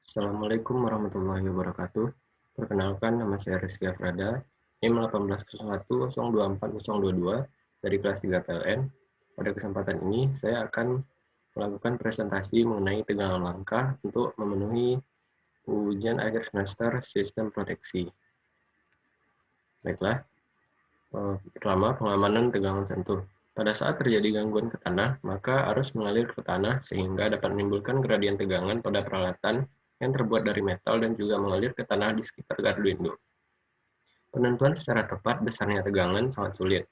Assalamualaikum warahmatullahi wabarakatuh. Perkenalkan, nama saya Rizky Afrada, NIM 1801024022 dari kelas 3 PLN. Pada kesempatan ini, saya akan melakukan presentasi mengenai tegangan langkah untuk memenuhi ujian akhir semester sistem proteksi. Baiklah, pertama pengamanan tegangan sentuh. Pada saat terjadi gangguan ke tanah, maka arus mengalir ke tanah sehingga dapat menimbulkan gradien tegangan pada peralatan yang terbuat dari metal dan juga mengalir ke tanah di sekitar gardu induk. Penentuan secara tepat besarnya tegangan sangat sulit,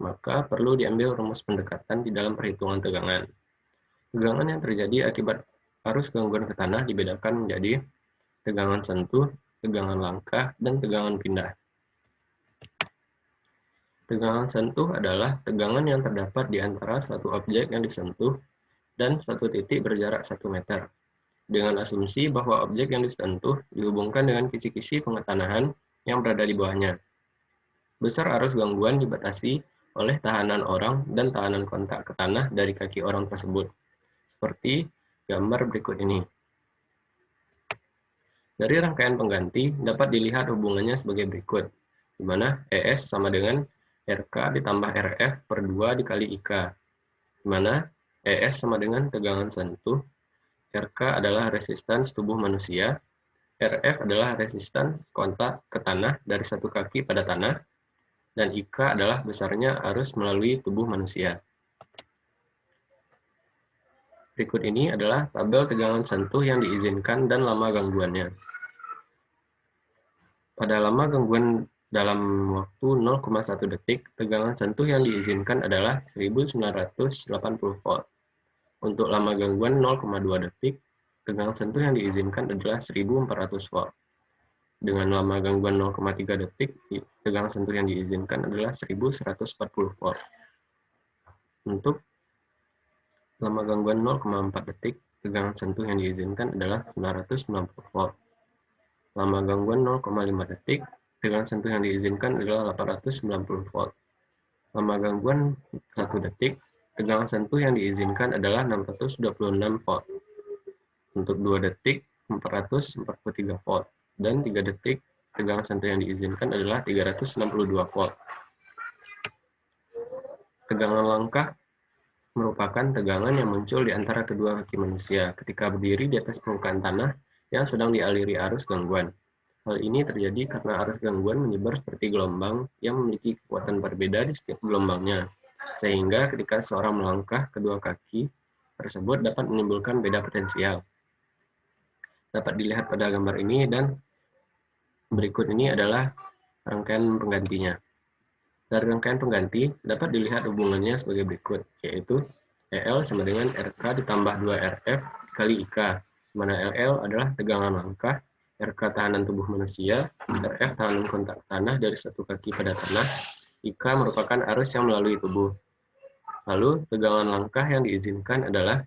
maka perlu diambil rumus pendekatan di dalam perhitungan tegangan. Tegangan yang terjadi akibat arus gangguan ke tanah dibedakan menjadi tegangan sentuh, tegangan langkah, dan tegangan pindah. Tegangan sentuh adalah tegangan yang terdapat di antara suatu objek yang disentuh dan suatu titik berjarak 1 meter, dengan asumsi bahwa objek yang disentuh dihubungkan dengan kisi-kisi pengetanahan yang berada di bawahnya. Besar arus gangguan dibatasi oleh tahanan orang dan tahanan kontak ke tanah dari kaki orang tersebut, seperti gambar berikut ini. Dari rangkaian pengganti dapat dilihat hubungannya sebagai berikut, di mana ES sama dengan RK ditambah RF per 2 dikali IK, di mana ES sama dengan tegangan sentuh, RK adalah resistans tubuh manusia, RF adalah resistans kontak ke tanah dari satu kaki pada tanah, dan IK adalah besarnya arus melalui tubuh manusia. Berikut ini adalah tabel tegangan sentuh yang diizinkan dan lama gangguannya. Pada lama gangguan dalam waktu 0,1 detik, tegangan sentuh yang diizinkan adalah 1980 volt. Untuk lama gangguan 0,2 detik, tegangan sentuh yang diizinkan adalah 1400 volt. Dengan lama gangguan 0,3 detik, tegangan sentuh yang diizinkan adalah 1140 volt. Untuk lama gangguan 0,4 detik, tegangan sentuh yang diizinkan adalah 990 volt. Lama gangguan 0,5 detik, tegangan sentuh yang diizinkan adalah 890 volt. Lama gangguan 1 detik, tegangan sentuh yang diizinkan adalah 626 volt. Untuk 2 detik, 443 volt. Dan 3 detik, tegangan sentuh yang diizinkan adalah 362 volt. Tegangan langkah merupakan tegangan yang muncul di antara kedua kaki manusia ketika berdiri di atas permukaan tanah yang sedang dialiri arus gangguan. Hal ini terjadi karena arus gangguan menyebar seperti gelombang yang memiliki kekuatan berbeda di setiap gelombangnya, sehingga ketika seorang melangkah, kedua kaki tersebut dapat menimbulkan beda potensial. Dapat dilihat pada gambar ini, dan berikut ini adalah rangkaian penggantinya. Dari rangkaian pengganti, dapat dilihat hubungannya sebagai berikut, yaitu EL sama dengan RK ditambah 2RF dikali IK, di mana LL adalah tegangan langkah, RK tahanan tubuh manusia, RF tahanan kontak tanah dari satu kaki pada tanah, IK merupakan arus yang melalui tubuh. Lalu, tegangan langkah yang diizinkan adalah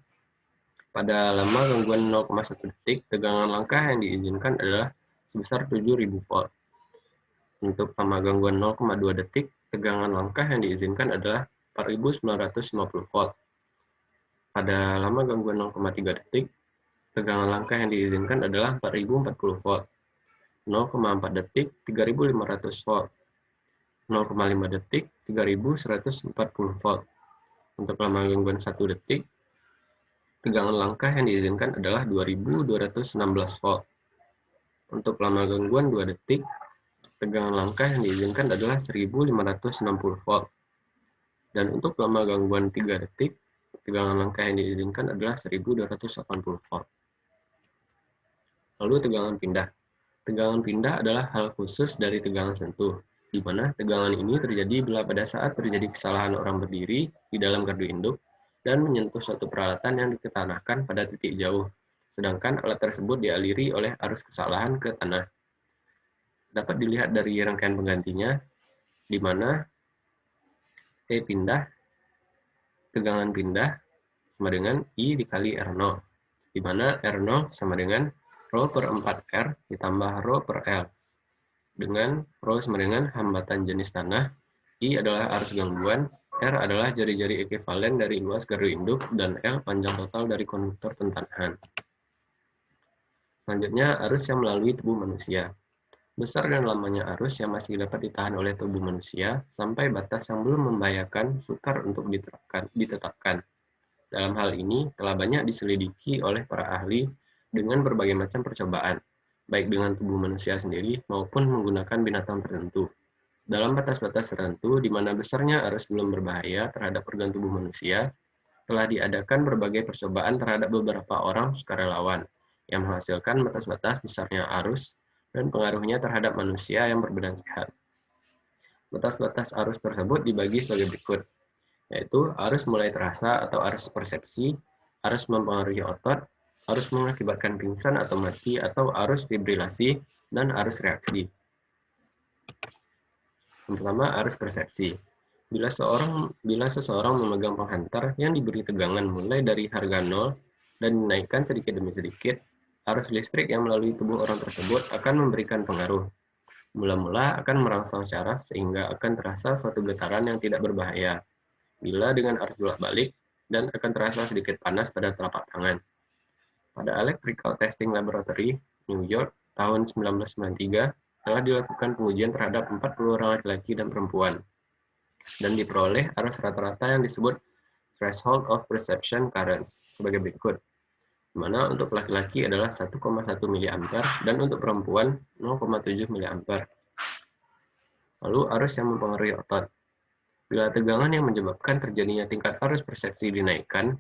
pada lama gangguan 0,1 detik, tegangan langkah yang diizinkan adalah sebesar 7000 volt. Untuk lama gangguan 0,2 detik, tegangan langkah yang diizinkan adalah 4950 volt. Pada lama gangguan 0,3 detik, tegangan langkah yang diizinkan adalah 4040 volt. 0,4 detik, 3500 volt. 0,5 detik, 3140 volt. Untuk lama gangguan 1 detik, tegangan langkah yang diizinkan adalah 2216 volt. Untuk lama gangguan 2 detik, tegangan langkah yang diizinkan adalah 1560 volt. Dan untuk lama gangguan 3 detik, tegangan langkah yang diizinkan adalah 1280 volt. Lalu tegangan pindah. Tegangan pindah adalah hal khusus dari tegangan sentuh, di mana tegangan ini terjadi bila pada saat terjadi kesalahan orang berdiri di dalam gardu induk dan menyentuh suatu peralatan yang diketanahkan pada titik jauh, sedangkan alat tersebut dialiri oleh arus kesalahan ke tanah. Dapat dilihat dari rangkaian penggantinya, di mana T pindah, tegangan pindah sama dengan I dikali R0, di mana R0 sama dengan Rho per 4R ditambah Rho per L, dengan Rho sama dengan hambatan jenis tanah, I adalah arus gangguan, R adalah jari-jari ekuivalen dari luas gardu induk, dan L panjang total dari konduktor pentanahan. Selanjutnya, arus yang melalui tubuh manusia. Besar dan lamanya arus yang masih dapat ditahan oleh tubuh manusia sampai batas yang belum membahayakan sukar untuk ditetapkan. Dalam hal ini, telah banyak diselidiki oleh para ahli dengan berbagai macam percobaan, baik dengan tubuh manusia sendiri maupun menggunakan binatang tertentu. Dalam batas-batas tertentu, di mana besarnya arus belum berbahaya terhadap organ tubuh manusia, telah diadakan berbagai percobaan terhadap beberapa orang sukarelawan, yang menghasilkan batas-batas besarnya arus dan pengaruhnya terhadap manusia yang berbadan sehat. Batas-batas arus tersebut dibagi sebagai berikut, yaitu arus mulai terasa atau arus persepsi, arus mempengaruhi otot, arus mengakibatkan pingsan atau mati, atau arus fibrilasi, dan arus reaksi. Yang pertama, arus persepsi. Bila seseorang memegang penghantar yang diberi tegangan mulai dari harga 0 dan dinaikkan sedikit demi sedikit, arus listrik yang melalui tubuh orang tersebut akan memberikan pengaruh. Mula-mula akan merangsang syaraf sehingga akan terasa suatu getaran yang tidak berbahaya. Bila dengan arus bolak-balik, dan akan terasa sedikit panas pada telapak tangan. Pada Electrical Testing Laboratory, New York, tahun 1993, telah dilakukan pengujian terhadap 40 orang laki-laki dan perempuan, dan diperoleh arus rata-rata yang disebut threshold of perception current sebagai berikut, di mana untuk laki-laki adalah 1,1 mA dan untuk perempuan 0,7 mA. Lalu arus yang mempengaruhi otot. Bila tegangan yang menyebabkan terjadinya tingkat arus persepsi dinaikkan,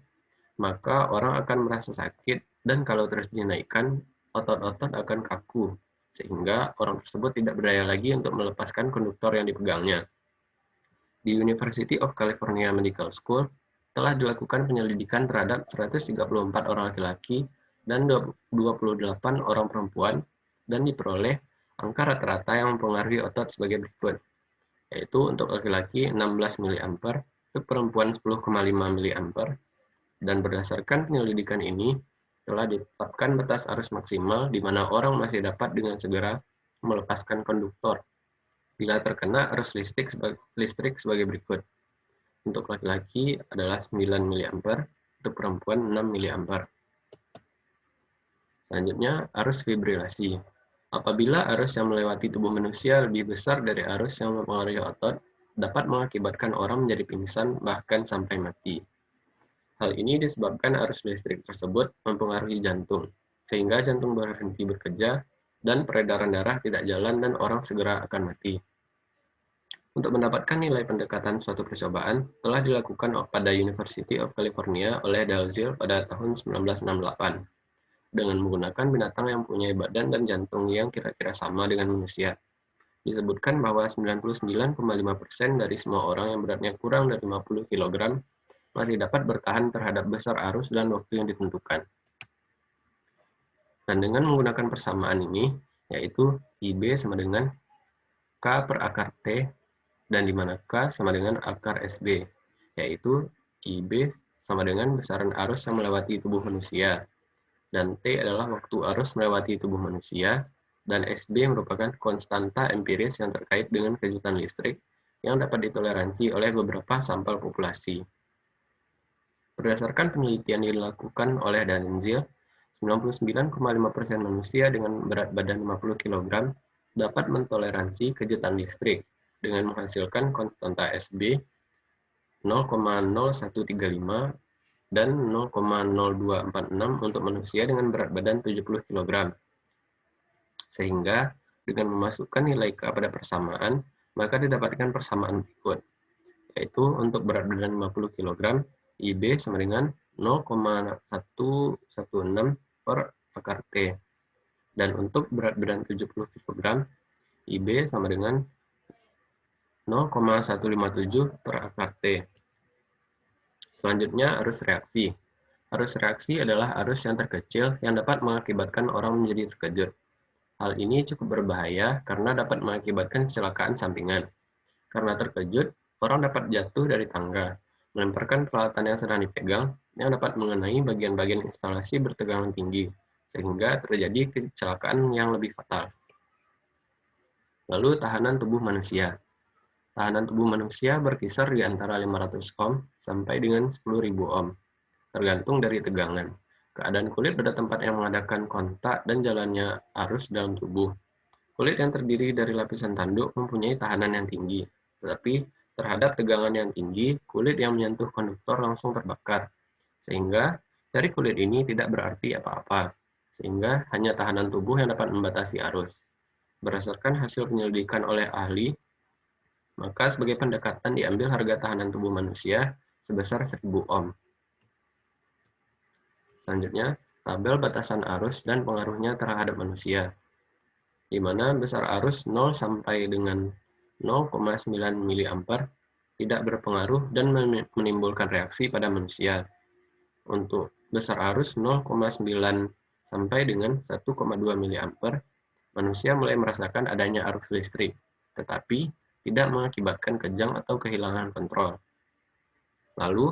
maka orang akan merasa sakit, dan kalau terus dinaikkan, otot-otot akan kaku, sehingga orang tersebut tidak berdaya lagi untuk melepaskan konduktor yang dipegangnya. Di University of California Medical School, telah dilakukan penyelidikan terhadap 134 orang laki-laki dan 28 orang perempuan, dan diperoleh angka rata-rata yang mempengaruhi otot sebagai berikut, yaitu untuk laki-laki 16 mA, untuk perempuan 10,5 mA, dan berdasarkan penyelidikan ini, telah ditetapkan batas arus maksimal di mana orang masih dapat dengan segera melepaskan konduktor bila terkena arus listrik sebagai berikut. Untuk laki-laki adalah 9 mA, untuk perempuan 6 mA. Selanjutnya, arus fibrilasi. Apabila arus yang melewati tubuh manusia lebih besar dari arus yang mempengaruhi otot, dapat mengakibatkan orang menjadi pingsan bahkan sampai mati. Hal ini disebabkan arus listrik tersebut mempengaruhi jantung, sehingga jantung berhenti bekerja dan peredaran darah tidak jalan dan orang segera akan mati. Untuk mendapatkan nilai pendekatan suatu percobaan, telah dilakukan pada University of California oleh Dalziel pada tahun 1968, dengan menggunakan binatang yang mempunyai badan dan jantung yang kira-kira sama dengan manusia. Disebutkan bahwa 99,5% dari semua orang yang beratnya kurang dari 50 kg masih dapat bertahan terhadap besar arus dan waktu yang ditentukan. Dan dengan menggunakan persamaan ini, yaitu IB sama dengan K per akar T, dan di mana K sama dengan akar SB, yaitu IB sama dengan besaran arus yang melewati tubuh manusia, dan T adalah waktu arus melewati tubuh manusia, dan SB merupakan konstanta empiris yang terkait dengan kejutan listrik yang dapat ditoleransi oleh beberapa sampel populasi. Berdasarkan penelitian yang dilakukan oleh Dalziel, 99,5% manusia dengan berat badan 50 kg dapat mentoleransi kejutan listrik dengan menghasilkan konstanta SB 0,0135 dan 0,0246 untuk manusia dengan berat badan 70 kg. Sehingga dengan memasukkan nilai K pada persamaan, maka didapatkan persamaan berikut, yaitu untuk berat badan 50 kg, IB sama dengan 0,116 per akar T. Dan untuk berat badan 70 kg, IB sama dengan 0,157 per akar T. Selanjutnya, arus reaksi. Arus reaksi adalah arus yang terkecil yang dapat mengakibatkan orang menjadi terkejut. Hal ini cukup berbahaya karena dapat mengakibatkan kecelakaan sampingan. Karena terkejut, orang dapat jatuh dari tangga, melemparkan peralatan yang sedang dipegang, yang dapat mengenai bagian-bagian instalasi bertegangan tinggi, sehingga terjadi kecelakaan yang lebih fatal. Lalu, tahanan tubuh manusia. Tahanan tubuh manusia berkisar di antara 500 ohm sampai dengan 10.000 ohm, tergantung dari tegangan. Keadaan kulit pada tempat yang mengadakan kontak dan jalannya arus dalam tubuh. Kulit yang terdiri dari lapisan tanduk mempunyai tahanan yang tinggi, tetapi terhadap tegangan yang tinggi, kulit yang menyentuh konduktor langsung terbakar, sehingga dari kulit ini tidak berarti apa-apa, sehingga hanya tahanan tubuh yang dapat membatasi arus. Berdasarkan hasil penyelidikan oleh ahli, maka sebagai pendekatan diambil harga tahanan tubuh manusia sebesar 1000 ohm. Selanjutnya, tabel batasan arus dan pengaruhnya terhadap manusia, di mana besar arus 0 sampai dengan 0,9 mA tidak berpengaruh dan menimbulkan reaksi pada manusia. Untuk besar arus 0,9 sampai dengan 1,2 mA, manusia mulai merasakan adanya arus listrik, tetapi tidak mengakibatkan kejang atau kehilangan kontrol. Lalu,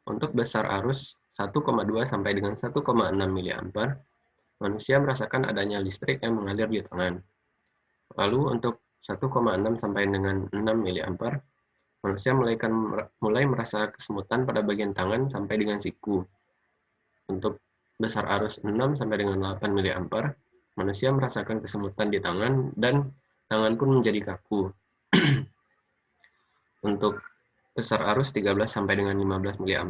untuk besar arus 1,2 sampai dengan 1,6 mA, manusia merasakan adanya listrik yang mengalir di tangan. Lalu untuk 1,6 sampai dengan 6 mA, manusia mulai merasa kesemutan pada bagian tangan sampai dengan siku. Untuk besar arus 6 sampai dengan 8 mA, manusia merasakan kesemutan di tangan dan tangan pun menjadi kaku. Untuk besar arus 13 sampai dengan 15 mA,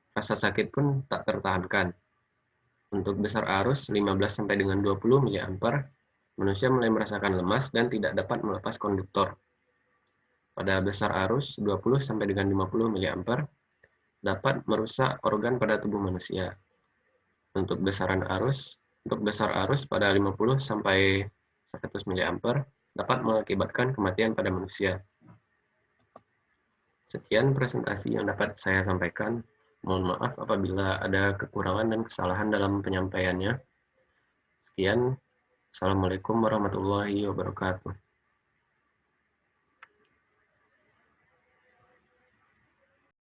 rasa sakit pun tak tertahankan. Untuk besar arus 15 sampai dengan 20 mA, manusia mulai merasakan lemas dan tidak dapat melepas konduktor. Pada besar arus 20 sampai dengan 50 mA, dapat merusak organ pada tubuh manusia. Untuk besar arus pada 50 sampai 100 mA dapat mengakibatkan kematian pada manusia. Sekian presentasi yang dapat saya sampaikan. Mohon maaf apabila ada kekurangan dan kesalahan dalam penyampaiannya. Sekian. Assalamualaikum warahmatullahi wabarakatuh.